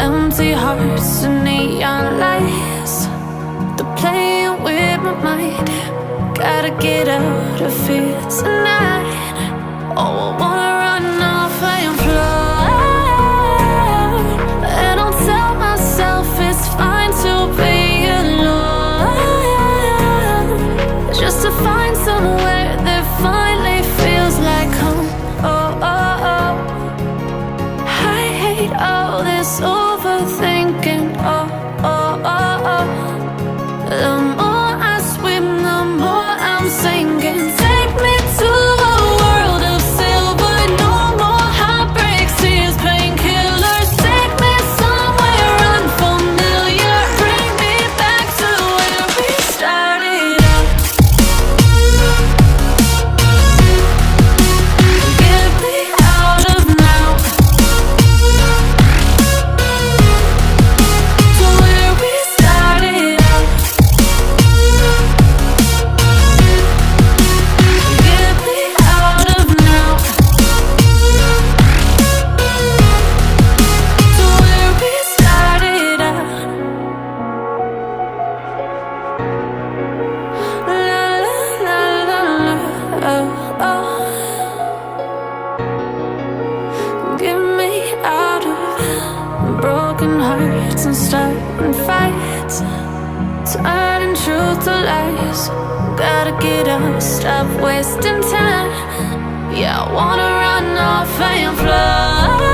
empty hearts and neon lights. They're playing with my mind. Gotta get out of here tonight. Oh, I wanna run off and fly. And I'll tell myself it's fine to be alone, just to find somewhere that finally feels like home. Oh, oh, oh. I hate all this overthinking. Oh, oh, oh, oh. The more I swim, the more I'm sinking. Take me to a world of silver. No more heartbreaks, tears, painkillers. Take me somewhere unfamiliar. Bring me back to where we started out. Get me out of now, to where we started out. Get me out of now, to where we started out. La la la la la, oh, oh. Get me out of broken hearts and starting fights, turning truth to lies. Gotta get up, stop wasting time. Yeah, I wanna run off and fly.